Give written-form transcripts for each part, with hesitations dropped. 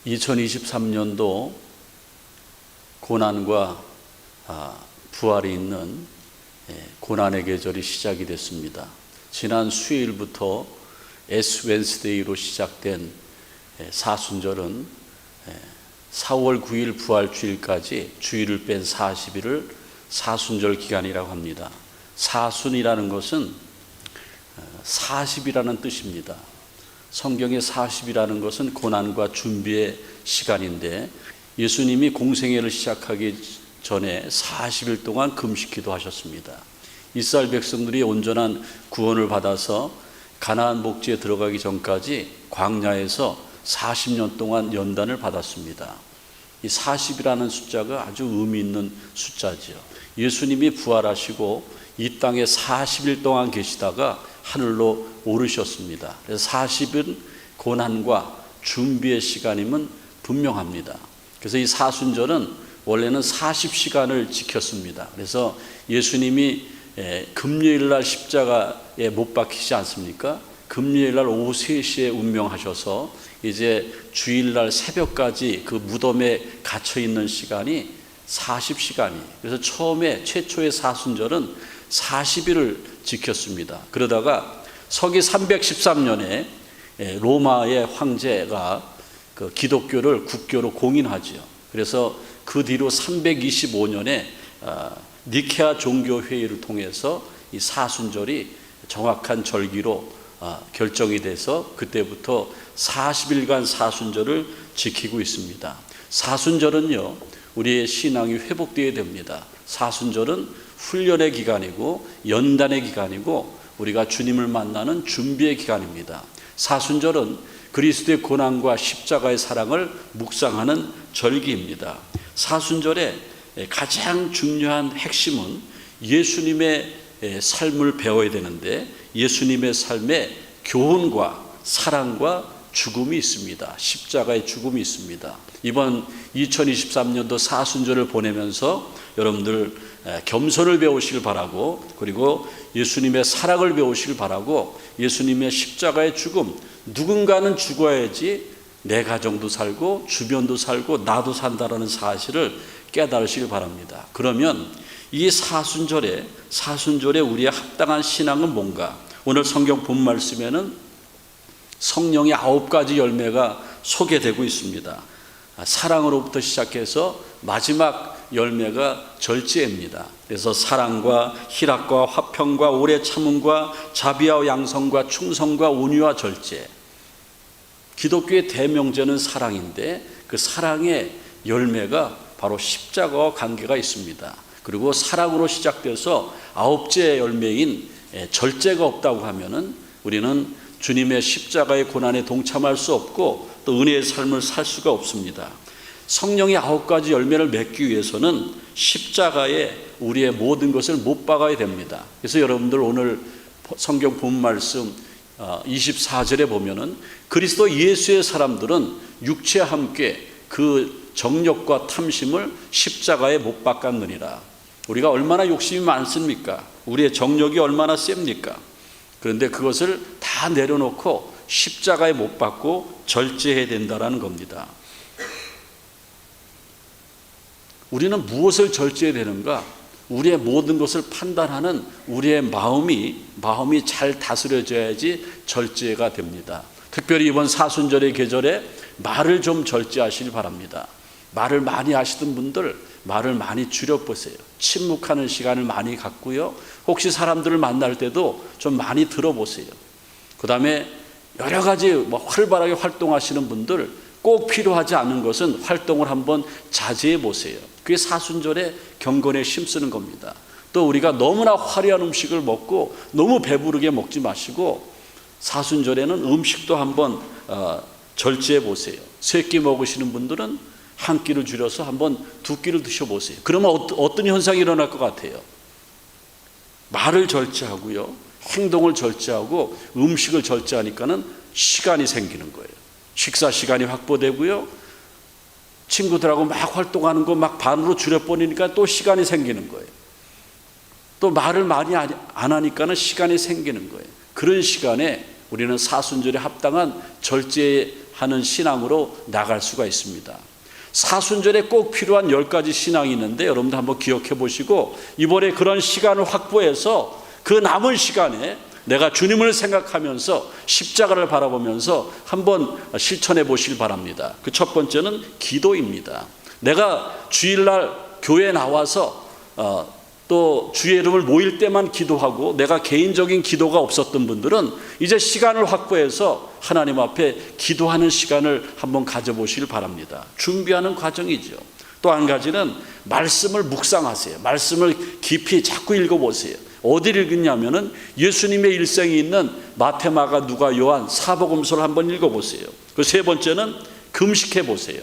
2023년도 고난과 부활이 있는 고난의 계절이 시작이 됐습니다. 지난 수요일부터 애스 웬스데이로 시작된 사순절은 4월 9일 부활주일까지 주일을 뺀 40일을 사순절 기간이라고 합니다. 사순이라는 것은 40이라는 뜻입니다. 성경의 40이라는 것은 고난과 준비의 시간인데, 예수님이 공생애를 시작하기 전에 40일 동안 금식기도 하셨습니다. 이스라엘 백성들이 온전한 구원을 받아서 가나안 복지에 들어가기 전까지 광야에서 40년 동안 연단을 받았습니다. 이 40이라는 숫자가 아주 의미 있는 숫자죠. 예수님이 부활하시고 이 땅에 40일 동안 계시다가 하늘로 오르셨습니다. 그래서 40은 고난과 준비의 시간임은 분명합니다. 그래서 이 사순절은 원래는 40시간을 지켰습니다. 그래서 예수님이 금요일날 십자가에 못 박히지 않습니까? 금요일날 오후 3시에 운명하셔서 이제 주일날 새벽까지 그 무덤에 갇혀있는 시간이 40시간이. 그래서 최초의 사순절은 40일을 지켰습니다. 그러다가 서기 313년에 로마의 황제가 그 기독교를 국교로 공인하지요. 그래서 그 뒤로 325년에 니케아 종교회의를 통해서 이 사순절이 정확한 절기로 결정이 돼서 그때부터 40일간 사순절을 지키고 있습니다. 사순절은요, 우리의 신앙이 회복되어야 됩니다. 사순절은 훈련의 기간이고 연단의 기간이고 우리가 주님을 만나는 준비의 기간입니다. 사순절은 그리스도의 고난과 십자가의 사랑을 묵상하는 절기입니다. 사순절의 가장 중요한 핵심은 예수님의 삶을 배워야 되는데, 예수님의 삶에 교훈과 사랑과 죽음이 있습니다. 십자가의 죽음이 있습니다. 이번 2023년도 사순절을 보내면서 여러분들 겸손을 배우시길 바라고, 그리고 예수님의 사랑을 배우시길 바라고, 예수님의 십자가의 죽음, 누군가는 죽어야지 내 가정도 살고 주변도 살고 나도 산다라는 사실을 깨달으시길 바랍니다. 그러면 이 사순절에 우리의 합당한 신앙은 뭔가? 오늘 성경 본 말씀에는 성령의 9가지 열매가 소개되고 있습니다. 사랑으로부터 시작해서 마지막 열매가 절제입니다. 그래서 사랑과 희락과 화평과 오래 참음과 자비와 양성과 충성과 온유와 절제. 기독교의 대명제는 사랑인데 그 사랑의 열매가 바로 십자가와 관계가 있습니다. 그리고 사랑으로 시작돼서 9째 열매인 절제가 없다고 하면은 우리는 주님의 십자가의 고난에 동참할 수 없고 또 은혜의 삶을 살 수가 없습니다. 성령의 9가지 열매를 맺기 위해서는 십자가에 우리의 모든 것을 못 박아야 됩니다. 그래서 여러분들 오늘 성경 본 말씀 24절에 보면은 그리스도 예수의 사람들은 육체와 함께 그 정욕과 탐심을 십자가에 못 박았느니라. 우리가 얼마나 욕심이 많습니까? 우리의 정욕이 얼마나 셉니까? 그런데 그것을 다 내려놓고 십자가에 못 박고 절제해야 된다는 겁니다. 우리는 무엇을 절제해야 되는가? 우리의 모든 것을 판단하는 우리의 마음이 잘 다스려져야지 절제가 됩니다. 특별히 이번 사순절의 계절에 말을 좀 절제하시길 바랍니다. 말을 많이 하시던 분들 말을 많이 줄여보세요. 침묵하는 시간을 많이 갖고요. 혹시 사람들을 만날 때도 좀 많이 들어보세요. 그 다음에 여러 가지 활발하게 활동하시는 분들 꼭 필요하지 않은 것은 활동을 한번 자제해 보세요. 그게 사순절에 경건에 힘쓰는 겁니다. 또 우리가 너무나 화려한 음식을 먹고 너무 배부르게 먹지 마시고 사순절에는 음식도 한번 절제해 보세요. 3끼 먹으시는 분들은 한 끼를 줄여서 한번 2끼를 드셔보세요. 그러면 어떤 현상이 일어날 것 같아요? 말을 절제하고요, 행동을 절제하고 음식을 절제하니까는 시간이 생기는 거예요. 식사 시간이 확보되고요, 친구들하고 막 활동하는 거 막 반으로 줄여버리니까 또 시간이 생기는 거예요. 또 말을 많이 안 하니까는 시간이 생기는 거예요. 그런 시간에 우리는 사순절에 합당한 절제의 하는 신앙으로 나갈 수가 있습니다. 사순절에 꼭 필요한 10가지 신앙이 있는데 여러분들 한번 기억해 보시고 이번에 그런 시간을 확보해서 그 남은 시간에 내가 주님을 생각하면서 십자가를 바라보면서 한번 실천해 보시길 바랍니다. 그 첫 번째는 기도입니다. 내가 주일날 교회에 나와서 또 주의 이름을 모일 때만 기도하고 내가 개인적인 기도가 없었던 분들은 이제 시간을 확보해서 하나님 앞에 기도하는 시간을 한번 가져보시길 바랍니다. 준비하는 과정이죠. 또 한 가지는 말씀을 묵상하세요. 말씀을 깊이 자꾸 읽어보세요. 어디를 읽냐면은 예수님의 일생이 있는 마태, 마가, 누가, 요한 사복음서를 한번 읽어보세요. 그 세 번째는 금식해 보세요.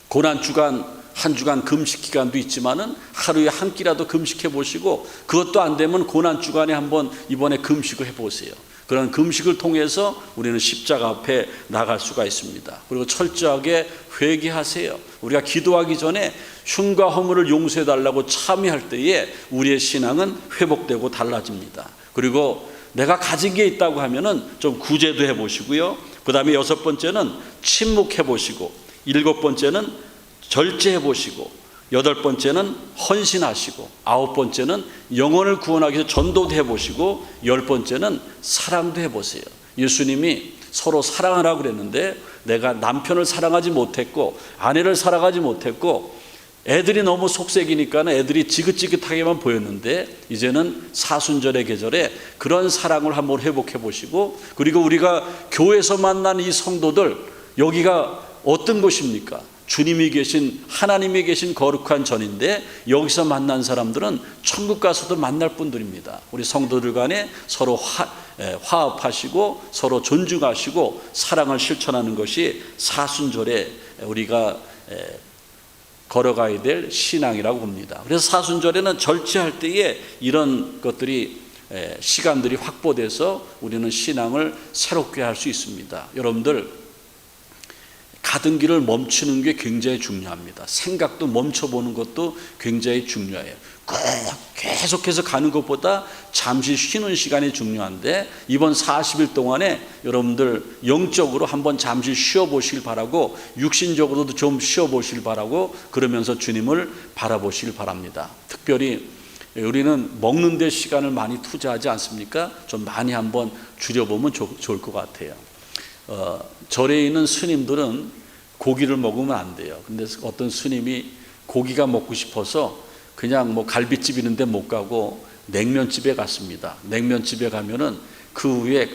고난주간 한 주간 금식 기간도 있지만은 하루에 한 끼라도 금식해 보시고 그것도 안 되면 고난주간에 한번 이번에 금식을 해보세요. 그런 금식을 통해서 우리는 십자가 앞에 나갈 수가 있습니다. 그리고 철저하게 회개하세요. 우리가 기도하기 전에 흉과 허물을 용서해 달라고 참여할 때에 우리의 신앙은 회복되고 달라집니다. 그리고 내가 가진 게 있다고 하면은 좀 구제도 해보시고요. 그 다음에 6번째는 침묵해 보시고, 7번째는 절제해 보시고, 8번째는 헌신하시고, 9번째는 영혼을 구원하기 위해서 전도도 해보시고, 10번째는 사랑도 해보세요. 예수님이 서로 사랑하라고 그랬는데 내가 남편을 사랑하지 못했고 아내를 사랑하지 못했고 애들이 너무 속색이니까 애들이 지긋지긋하게만 보였는데 이제는 사순절의 계절에 그런 사랑을 한번 회복해 보시고, 그리고 우리가 교회에서 만난 이 성도들, 여기가 어떤 곳입니까? 주님이 계신, 하나님이 계신 거룩한 전인데 여기서 만난 사람들은 천국 가서도 만날 분들입니다. 우리 성도들 간에 서로 화합하시고 서로 존중하시고 사랑을 실천하는 것이 사순절에 우리가 걸어가야 될 신앙이라고 봅니다. 그래서 사순절에는 절제할 때에 이런 것들이 시간들이 확보돼서 우리는 신앙을 새롭게 할 수 있습니다. 여러분들 가던 길을 멈추는 게 굉장히 중요합니다. 생각도 멈춰보는 것도 굉장히 중요해요. 꼭 계속해서 가는 것보다 잠시 쉬는 시간이 중요한데 이번 40일 동안에 여러분들 영적으로 한번 잠시 쉬어보시길 바라고 육신적으로도 좀 쉬어보시길 바라고 그러면서 주님을 바라보시길 바랍니다. 특별히 우리는 먹는 데 시간을 많이 투자하지 않습니까? 좀 많이 한번 줄여보면 좋을 것 같아요. 절에 있는 스님들은 고기를 먹으면 안 돼요. 근데 어떤 스님이 고기가 먹고 싶어서 그냥 뭐 갈비집 있는 데 못 가고 냉면집에 갔습니다. 냉면집에 가면은 그 위에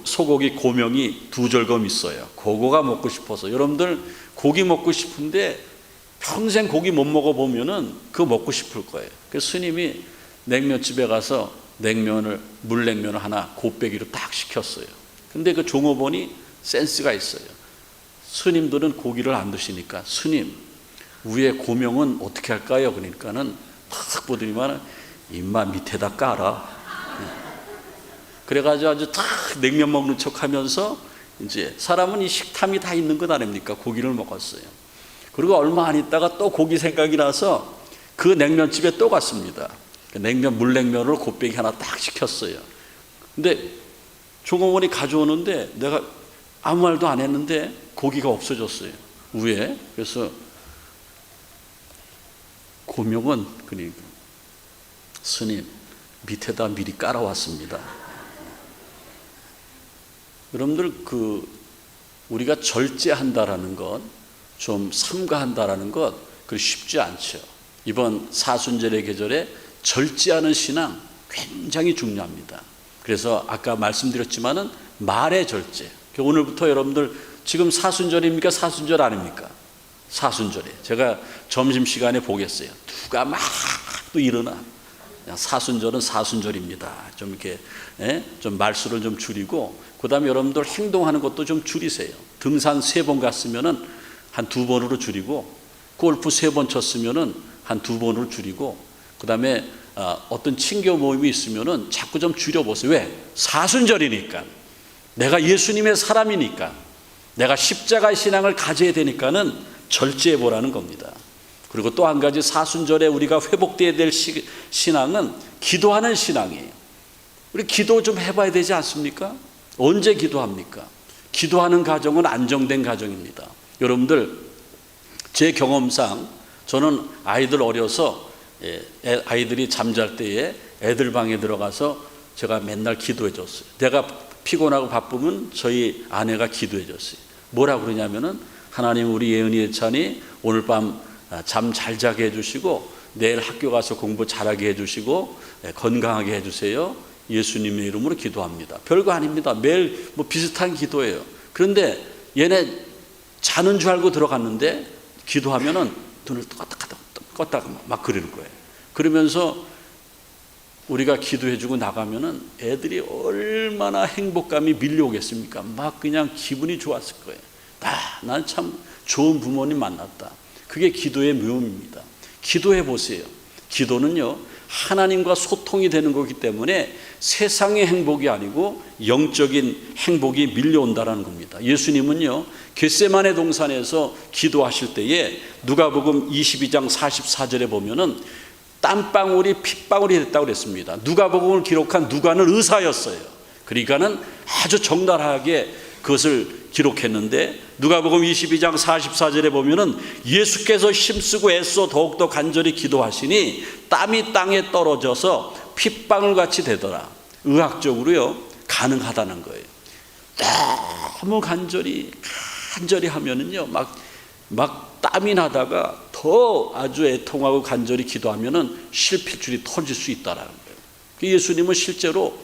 소고기 고명이 2절검 있어요. 그거가 먹고 싶어서. 여러분들 고기 먹고 싶은데 평생 고기 못 먹어보면은 그거 먹고 싶을 거예요. 그래서 스님이 냉면집에 가서 물냉면을 하나 곱빼기로 딱 시켰어요. 근데 그 종업원이 센스가 있어요. 스님들은 고기를 안 드시니까 스님 위에 고명은 어떻게 할까요? 그러니까는 탁 보더니만 입마 밑에다 깔아. 그래가지고 아주 탁 냉면 먹는 척하면서 이제 사람은 이 식탐이 다 있는 것 아닙니까? 고기를 먹었어요. 그리고 얼마 안 있다가 또 고기 생각이 나서 그 냉면집에 또 갔습니다. 물냉면을 곱빼기 하나 딱 시켰어요. 근데 종업원이 가져오는데 내가 아무 말도 안 했는데 고기가 없어졌어요. 위에. 그래서 고명은 그러니까 스님 밑에다 미리 깔아왔습니다. 여러분들 우리가 절제한다라는 것, 좀 삼가한다라는 것, 그 쉽지 않죠. 이번 사순절의 계절에 절제하는 신앙 굉장히 중요합니다. 그래서 아까 말씀드렸지만은 말의 절제. 오늘부터 여러분들 지금 사순절입니까? 사순절 아닙니까? 사순절에 제가 점심시간에 보겠어요. 누가 막 또 일어나. 사순절은 사순절입니다. 좀 이렇게 좀 말수를 좀 줄이고 그 다음에 여러분들 행동하는 것도 좀 줄이세요. 등산 3번 갔으면은 한 2번으로 줄이고 골프 3번 쳤으면은 한 2번으로 줄이고 그 다음에 어떤 친교 모임이 있으면은 자꾸 좀 줄여보세요. 왜? 사순절이니까. 내가 예수님의 사람이니까. 내가 십자가의 신앙을 가져야 되니까는 절제해 보라는 겁니다. 그리고 또 한 가지 사순절에 우리가 회복되어야 될 신앙은 기도하는 신앙이에요. 우리 기도 좀 해봐야 되지 않습니까? 언제 기도합니까? 기도하는 가정은 안정된 가정입니다. 여러분들, 제 경험상 저는 아이들 어려서 아이들이 잠잘 때에 애들 방에 들어가서 제가 맨날 기도해 줬어요. 내가 피곤하고 바쁘면 저희 아내가 기도해 줬어요. 뭐라 그러냐면은, 하나님, 우리 예은이 예찬이 오늘 밤 잠 잘 자게 해주시고 내일 학교 가서 공부 잘하게 해주시고 건강하게 해주세요. 예수님의 이름으로 기도합니다. 별거 아닙니다. 매일 뭐 비슷한 기도예요. 그런데 얘네 자는 줄 알고 들어갔는데 기도하면은 눈을 껐다가 막 그러는 거예요. 그러면서 우리가 기도해주고 나가면은 애들이 얼마나 행복감이 밀려오겠습니까? 막 그냥 기분이 좋았을 거예요. 난 참 좋은 부모님 만났다. 그게 기도의 묘미입니다. 기도해 보세요. 기도는요, 하나님과 소통이 되는 거기 때문에 세상의 행복이 아니고 영적인 행복이 밀려온다는 겁니다. 예수님은요, 겟세마네 동산에서 기도하실 때에 누가복음 22장 44절에 보면은 땀방울이 핏방울이 됐다고 그랬습니다. 누가복음을 기록한 누가는 의사였어요. 그러니까는 아주 적나라하게 그것을 기록했는데, 누가복음 22장 44절에 보면은 예수께서 힘쓰고 애써 더욱더 간절히 기도하시니 땀이 땅에 떨어져서 핏방울같이 되더라. 의학적으로요, 가능하다는 거예요. 너무 간절히 하면은요, 막 땀이 나다가 더 아주 애통하고 간절히 기도하면은 실핏줄이 터질 수 있다라는 거예요. 예수님은 실제로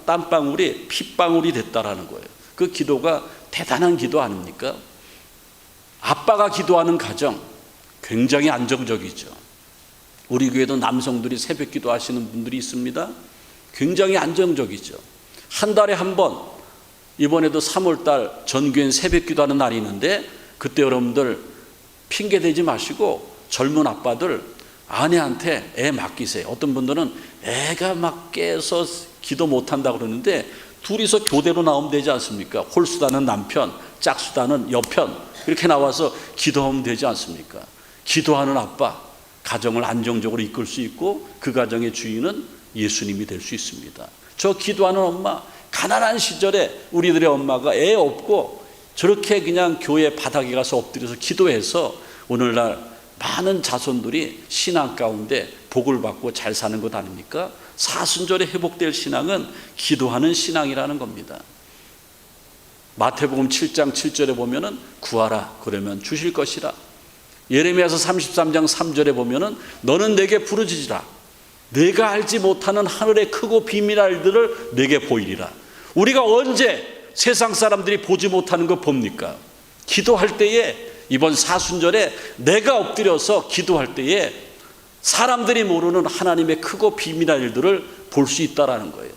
땀방울이 핏방울이 됐다라는 거예요. 그 기도가 대단한 기도 아닙니까? 아빠가 기도하는 가정 굉장히 안정적이죠. 우리 교회도 남성들이 새벽 기도하시는 분들이 있습니다. 굉장히 안정적이죠. 한 달에 한 번, 이번에도 3월달 전교인 새벽 기도하는 날이 있는데, 그때 여러분들 핑계 대지 마시고 젊은 아빠들 아내한테 애 맡기세요. 어떤 분들은 애가 막 깨서 기도 못한다고 그러는데 둘이서 교대로 나오면 되지 않습니까? 홀수다는 남편, 짝수다는 여편, 이렇게 나와서 기도하면 되지 않습니까? 기도하는 아빠, 가정을 안정적으로 이끌 수 있고 그 가정의 주인은 예수님이 될 수 있습니다. 저 기도하는 엄마, 가난한 시절에 우리들의 엄마가 애 없고 저렇게 그냥 교회 바닥에 가서 엎드려서 기도해서 오늘날 많은 자손들이 신앙 가운데 복을 받고 잘 사는 것 아닙니까? 사순절에 회복될 신앙은 기도하는 신앙이라는 겁니다. 마태복음 7장 7절에 보면은 구하라 그러면 주실 것이라. 예레미야서 33장 3절에 보면은 너는 내게 부르짖으라. 내가 알지 못하는 하늘의 크고 비밀한 일들을 내게 보이리라. 우리가 언제 세상 사람들이 보지 못하는 거 봅니까? 기도할 때에, 이번 사순절에 내가 엎드려서 기도할 때에 사람들이 모르는 하나님의 크고 비밀한 일들을 볼 수 있다라는 거예요.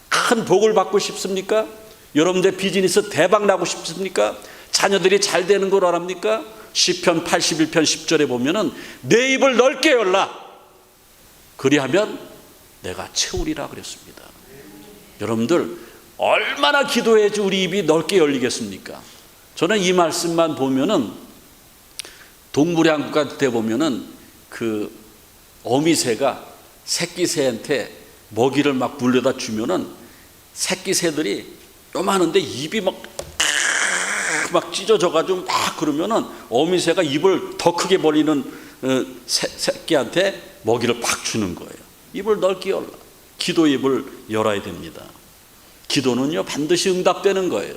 큰 복을 받고 싶습니까? 여러분들 비즈니스 대박 나고 싶습니까? 자녀들이 잘 되는 걸 원합니까? 시편 81편 10절에 보면은 내 입을 넓게 열라. 그리하면 내가 채우리라 그랬습니다. 여러분들 얼마나 기도해야지 우리 입이 넓게 열리겠습니까? 저는 이 말씀만 보면은 동물의 왕국 같은 데 보면은 그 어미새가 새끼 새한테 먹이를 막 물려다 주면은 새끼 새들이 요만한데 입이 막 찢어져가지고 막 그러면은 어미새가 입을 더 크게 벌리는 새끼한테 먹이를 팍 주는 거예요. 입을 넓게 열라. 기도 입을 열어야 됩니다. 기도는요 반드시 응답되는 거예요.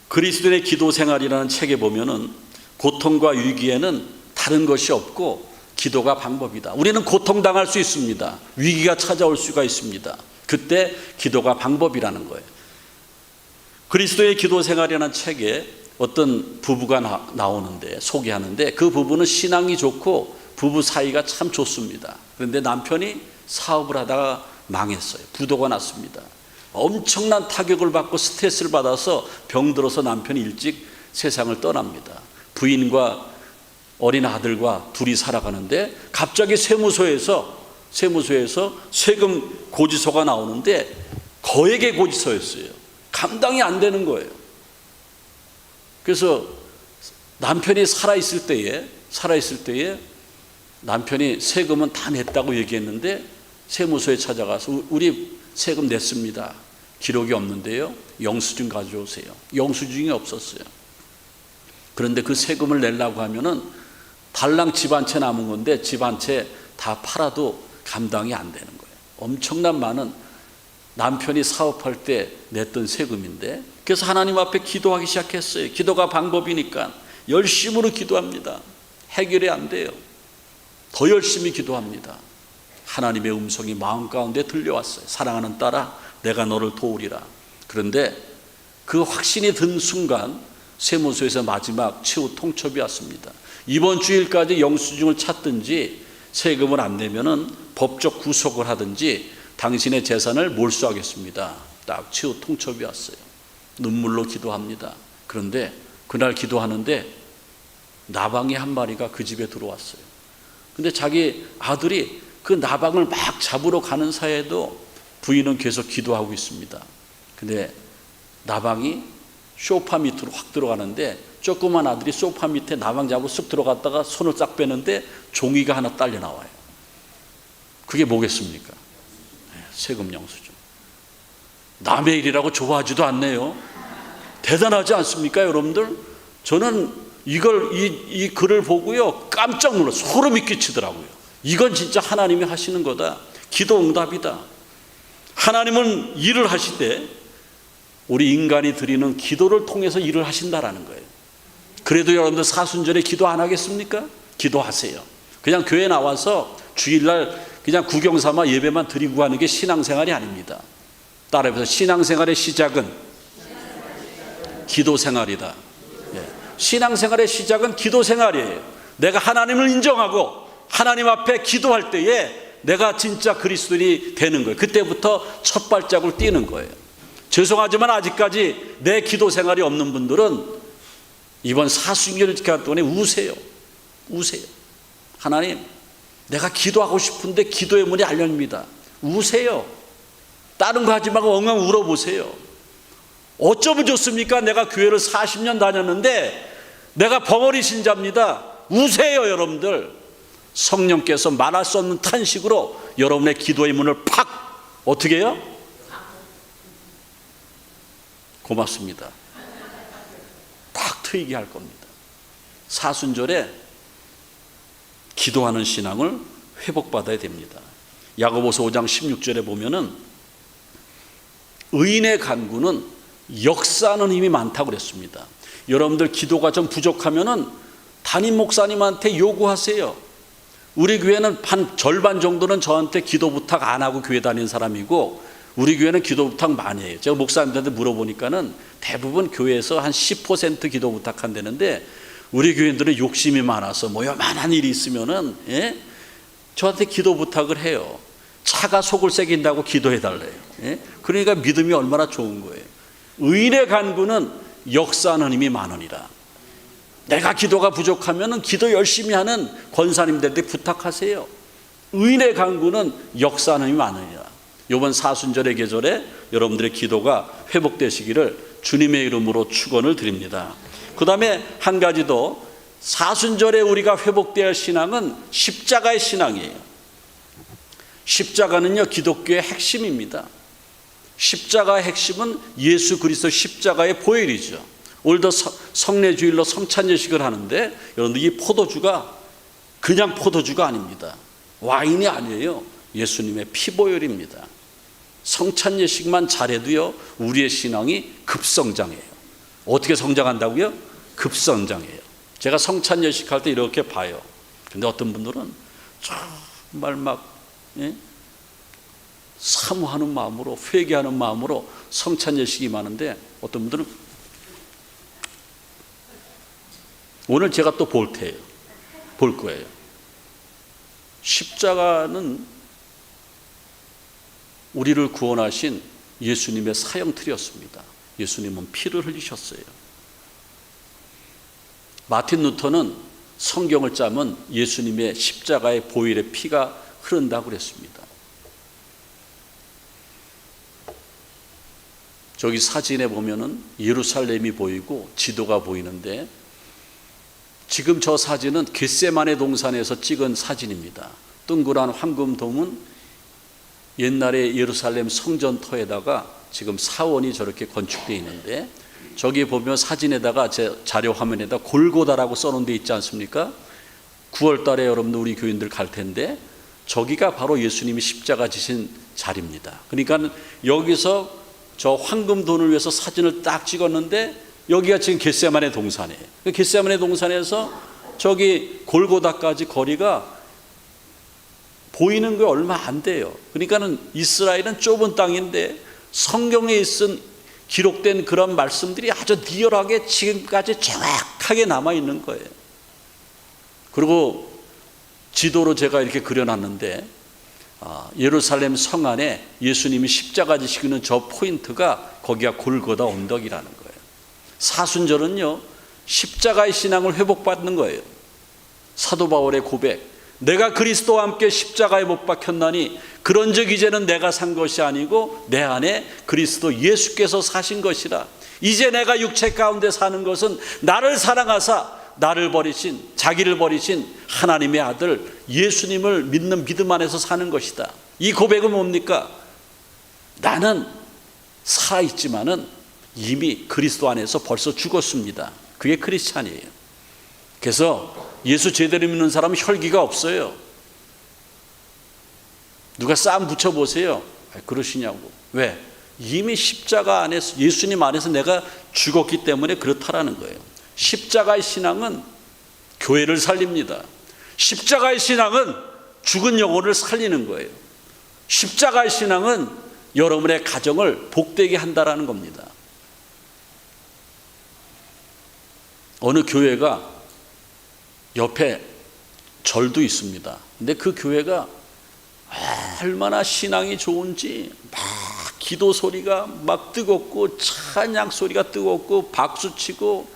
그리스도인의 기도 생활이라는 책에 보면은 고통과 위기에는 다른 것이 없고 기도가 방법이다. 우리는 고통당할 수 있습니다. 위기가 찾아올 수가 있습니다. 그때 기도가 방법이라는 거예요. 그리스도의 기도 생활이라는 책에 어떤 부부가 나오는데, 소개하는데, 그 부부는 신앙이 좋고 부부 사이가 참 좋습니다. 그런데 남편이 사업을 하다가 망했어요. 부도가 났습니다. 엄청난 타격을 받고 스트레스를 받아서 병들어서 남편이 일찍 세상을 떠납니다. 부인과 어린 아들과 둘이 살아가는데 갑자기 세무소에서 세금 고지서가 나오는데 거액의 고지서였어요. 감당이 안 되는 거예요. 그래서 남편이 살아있을 때에 남편이 세금은 다 냈다고 얘기했는데 세무소에 찾아가서 우리 세금 냈습니다. 기록이 없는데요. 영수증 가져오세요. 영수증이 없었어요. 그런데 그 세금을 내려고 하면은 달랑 집 한 채 남은 건데 집 한 채 다 팔아도 감당이 안 되는 거예요. 엄청난 많은 남편이 사업할 때 냈던 세금인데, 그래서 하나님 앞에 기도하기 시작했어요. 기도가 방법이니까 열심으로 기도합니다. 해결이 안 돼요. 더 열심히 기도합니다. 하나님의 음성이 마음 가운데 들려왔어요. 사랑하는 딸아, 내가 너를 도우리라. 그런데 그 확신이 든 순간 세무서에서 마지막 최후 통첩이 왔습니다. 이번 주일까지 영수증을 찾든지 세금을 안 내면은 법적 구속을 하든지 당신의 재산을 몰수하겠습니다. 딱 최후 통첩이 왔어요. 눈물로 기도합니다. 그런데 그날 기도하는데 나방이 한 마리가 그 집에 들어왔어요. 근데 자기 아들이 그 나방을 막 잡으러 가는 사이에도 부인은 계속 기도하고 있습니다. 근데 나방이 소파 밑으로 확 들어가는데 조그만 아들이 소파 밑에 나방 잡고 쑥 들어갔다가 손을 싹 빼는데 종이가 하나 딸려 나와요. 그게 뭐겠습니까? 세금 영수증. 남의 일이라고 좋아하지도 않네요. 대단하지 않습니까, 여러분들? 저는 이 글을 보고요 깜짝 놀라 소름이 끼치더라고요. 이건 진짜 하나님이 하시는 거다. 기도 응답이다. 하나님은 일을 하실 때 우리 인간이 드리는 기도를 통해서 일을 하신다라는 거예요. 그래도 여러분들 사순절에 기도 안 하겠습니까? 기도하세요. 그냥 교회 나와서 주일날 그냥 구경 삼아 예배만 드리고 하는 게 신앙생활이 아닙니다. 따라해서 신앙생활의 시작은 기도생활이다. 신앙생활의 시작은 기도생활이에요. 내가 하나님을 인정하고 하나님 앞에 기도할 때에 내가 진짜 그리스도인이 되는 거예요. 그때부터 첫 발자국을 띄는 거예요. 죄송하지만 아직까지 내 기도생활이 없는 분들은 이번 사순절 기간 동안에 우세요. 하나님, 내가 기도하고 싶은데 기도의 문이 안 열립니다. 우세요. 다른 거 하지 말고 엉엉 울어보세요. 어쩌면 좋습니까? 내가 교회를 40년 다녔는데 내가 벙어리 신자입니다. 우세요, 여러분들. 성령께서 말할 수 없는 탄식으로 여러분의 기도의 문을 팍 어떻게 해요? 고맙습니다. 팍 트이게 할 겁니다. 사순절에 기도하는 신앙을 회복받아야 됩니다. 야고보서 5장 16절에 보면은 의인의 간구는 역사하는 힘이 많다고 그랬습니다. 여러분들 기도가 좀 부족하면은 담임 목사님한테 요구하세요. 우리 교회는 반 절반 정도는 저한테 기도 부탁 안 하고 교회 다니는 사람이고, 우리 교회는 기도 부탁 많이 해요. 제가 목사님들한테 물어보니까는 대부분 교회에서 한 10% 기도 부탁한다는데, 우리 교인들은 욕심이 많아서 뭐 요만한 일이 있으면은 저한테 기도 부탁을 해요. 차가 속을 새긴다고 기도해 달래요. 그러니까 믿음이 얼마나 좋은 거예요. 의인의 간구는 역사하는 힘이 많으니라. 내가 기도가 부족하면 기도 열심히 하는 권사님들한테 부탁하세요. 의인의 간구는 역사하는 힘이 많으니라. 이번 사순절의 계절에 여러분들의 기도가 회복되시기를 주님의 이름으로 축원을 드립니다. 그 다음에 한 가지 더, 사순절에 우리가 회복되어야 할 신앙은 십자가의 신앙이에요. 십자가는요 기독교의 핵심입니다. 십자가의 핵심은 예수 그리스도 십자가의 보혈이죠. 오늘도 성례주일로 성찬예식을 하는데 여러분들 이 포도주가 그냥 포도주가 아닙니다. 와인이 아니에요. 예수님의 피보혈입니다. 성찬예식만 잘해도요 우리의 신앙이 급성장해요. 어떻게 성장한다고요? 급성장해요. 제가 성찬예식 할 때 이렇게 봐요. 근데 어떤 분들은 정말 막 사모하는 마음으로, 회개하는 마음으로 성찬예식이 많은데, 어떤 분들은 오늘 제가 또 볼 거예요. 십자가는 우리를 구원하신 예수님의 사형틀이었습니다. 예수님은 피를 흘리셨어요. 마틴 루터는 성경을 짜면 예수님의 십자가의 보혈의 피가 흐른다고 그랬습니다. 저기 사진에 보면은 예루살렘이 보이고 지도가 보이는데, 지금 저 사진은 겟세마네 동산에서 찍은 사진입니다. 둥그란 황금돔은 옛날에 예루살렘 성전터에다가 지금 사원이 저렇게 건축되어 있는데, 저기 보면 사진에다가 제 자료 화면에다 골고다라고 써놓은 데 있지 않습니까? 9월 달에 여러분들 우리 교인들 갈 텐데 저기가 바로 예수님이 십자가 지신 자리입니다. 그러니까 여기서 저 황금 돈을 위해서 사진을 딱 찍었는데 여기가 지금 겟세마네 동산이에요. 겟세마네 동산에서 저기 골고다까지 거리가 보이는 게 얼마 안 돼요. 그러니까는 이스라엘은 좁은 땅인데 성경에 있은 기록된 그런 말씀들이 아주 리얼하게 지금까지 정확하게 남아 있는 거예요. 그리고 지도로 제가 이렇게 그려놨는데 예루살렘 성 안에 예수님이 십자가 지시는 저 포인트가 거기가 골고다 언덕이라는 거예요. 사순절은요, 십자가의 신앙을 회복받는 거예요. 사도 바울의 고백, 내가 그리스도와 함께 십자가에 못 박혔나니 그런즉 이제는 내가 산 것이 아니고 내 안에 그리스도 예수께서 사신 것이라. 이제 내가 육체 가운데 사는 것은 나를 사랑하사 나를 버리신, 자기를 버리신 하나님의 아들 예수님을 믿는 믿음 안에서 사는 것이다. 이 고백은 뭡니까? 나는 살아있지만은 이미 그리스도 안에서 벌써 죽었습니다. 그게 크리스찬이에요. 그래서 예수 제대로 믿는 사람은 혈기가 없어요. 누가 싸움 붙여보세요. 그러시냐고. 왜? 이미 십자가 안에서, 예수님 안에서 내가 죽었기 때문에 그렇다라는 거예요. 십자가의 신앙은 교회를 살립니다. 십자가의 신앙은 죽은 영혼을 살리는 거예요. 십자가의 신앙은 여러분의 가정을 복되게 한다라는 겁니다. 어느 교회가 옆에 절도 있습니다. 근데 그 교회가 얼마나 신앙이 좋은지 막 기도 소리가 막 뜨겁고 찬양 소리가 뜨겁고 박수치고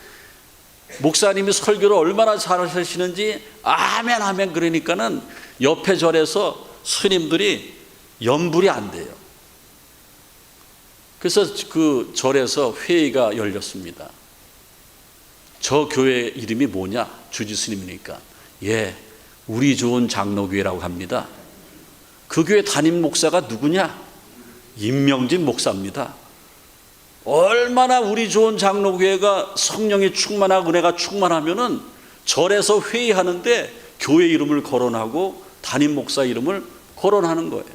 목사님이 설교를 얼마나 잘하시는지 아멘 아멘 그러니까는 옆에 절에서 스님들이 염불이 안 돼요. 그래서 그 절에서 회의가 열렸습니다. 저 교회 이름이 뭐냐? 주지스님이니까 예, 우리 좋은 장로교회라고 합니다. 그 교회 담임 목사가 누구냐? 임명진 목사입니다. 얼마나 우리 좋은 장로교회가 성령이 충만하고 은혜가 충만하면은 절에서 회의하는데 교회 이름을 거론하고 담임 목사 이름을 거론하는 거예요.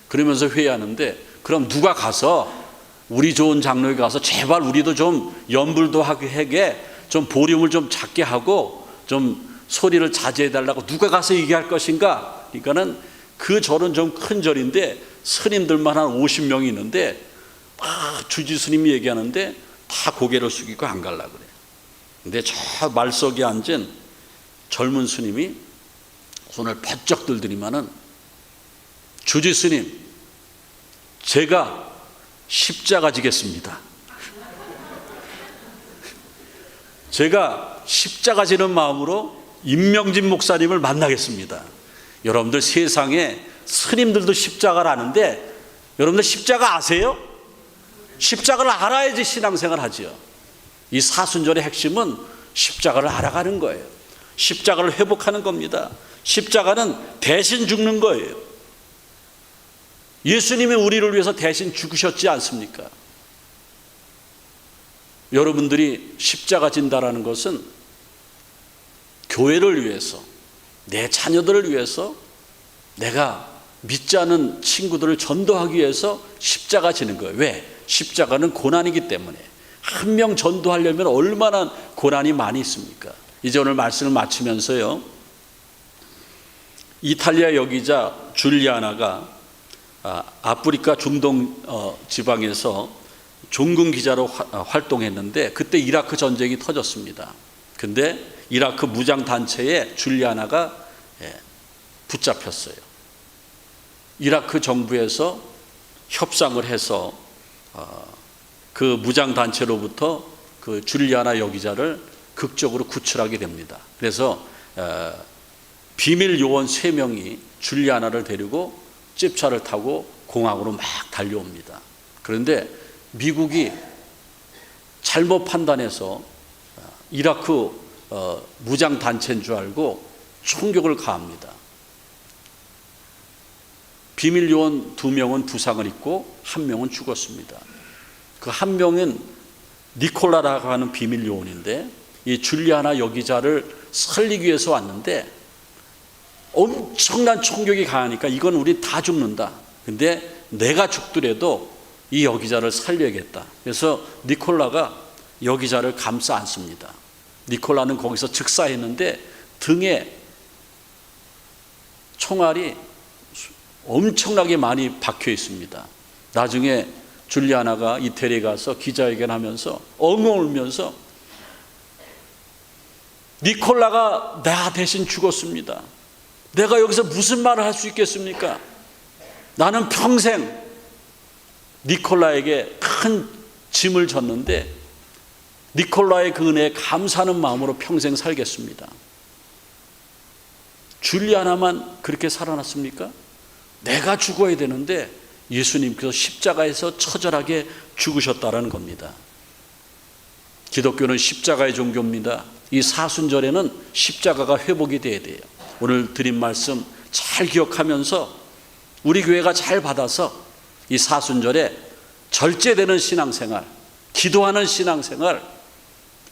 그러면서 회의하는데 그럼 누가 가서 우리 좋은 장로에 가서 제발 우리도 좀 연불도 하게 좀 보륨을 좀 작게 하고 좀 소리를 자제해 달라고 누가 가서 얘기할 것인가? 그러니까는 그 절은 좀 큰 절인데 스님들만 한 50명이 있는데 주지 스님이 얘기하는데 다 고개를 숙이고 안 가려고 그래요. 근데 저 말석에 앉은 젊은 스님이 손을 번쩍 들더니만은 주지 스님, 제가 십자가 지겠습니다. 제가 십자가 지는 마음으로 임명진 목사님을 만나겠습니다. 여러분들 세상에 스님들도 십자가를 아는데 여러분들 십자가 아세요? 십자가를 알아야지 신앙생활 하지요. 이 사순절의 핵심은 십자가를 알아가는 거예요. 십자가를 회복하는 겁니다. 십자가는 대신 죽는 거예요. 예수님이 우리를 위해서 대신 죽으셨지 않습니까? 여러분들이 십자가 진다라는 것은 교회를 위해서, 내 자녀들을 위해서, 내가 믿지 않은 친구들을 전도하기 위해서 십자가 지는 거예요. 왜? 십자가는 고난이기 때문에. 한 명 전도하려면 얼마나 고난이 많이 있습니까? 이제 오늘 말씀을 마치면서요, 이탈리아 여기자 줄리아나가 아프리카 중동 지방에서 종군 기자로 활동했는데 그때 이라크 전쟁이 터졌습니다. 근데 이라크 무장단체에 줄리아나가 붙잡혔어요. 이라크 정부에서 협상을 해서 그 무장단체로부터 그 줄리아나 여기자를 극적으로 구출하게 됩니다. 그래서 비밀 요원 3명이 줄리아나를 데리고 찝차를 타고 공항으로 막 달려옵니다. 그런데 미국이 잘못 판단해서 이라크 무장단체인 줄 알고 총격을 가합니다. 비밀 요원 2명은 부상을 입고 1명은 죽었습니다. 그 1명은 니콜라라고 하는 비밀 요원인데 이 줄리아나 여기자를 살리기 위해서 왔는데 엄청난 총격이 강하니까 이건 우리 다 죽는다. 근데 내가 죽더라도 이 여기자를 살려야겠다. 그래서 니콜라가 여기자를 감싸 안습니다. 니콜라는 거기서 즉사했는데 등에 총알이 엄청나게 많이 박혀 있습니다. 나중에 줄리아나가 이태리에 가서 기자회견하면서 엉엉 울면서 니콜라가 나 대신 죽었습니다. 내가 여기서 무슨 말을 할 수 있겠습니까? 나는 평생 니콜라에게 큰 짐을 졌는데 니콜라의 그 은혜에 감사하는 마음으로 평생 살겠습니다. 줄리아나만 그렇게 살아났습니까? 내가 죽어야 되는데 예수님께서 십자가에서 처절하게 죽으셨다는 겁니다. 기독교는 십자가의 종교입니다. 이 사순절에는 십자가가 회복이 돼야 돼요. 오늘 드린 말씀 잘 기억하면서 우리 교회가 잘 받아서 이 사순절에 절제되는 신앙생활, 기도하는 신앙생활,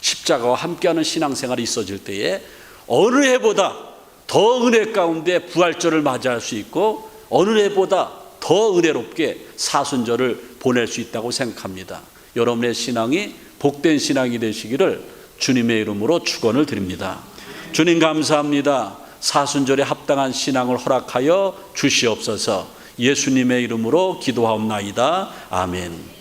십자가와 함께하는 신앙생활이 있어질 때에 어느 해보다 더 은혜 가운데 부활절을 맞이할 수 있고 어느 해보다 더 은혜롭게 사순절을 보낼 수 있다고 생각합니다. 여러분의 신앙이 복된 신앙이 되시기를 주님의 이름으로 축원을 드립니다. 주님 감사합니다. 사순절에 합당한 신앙을 허락하여 주시옵소서. 예수님의 이름으로 기도하옵나이다. 아멘.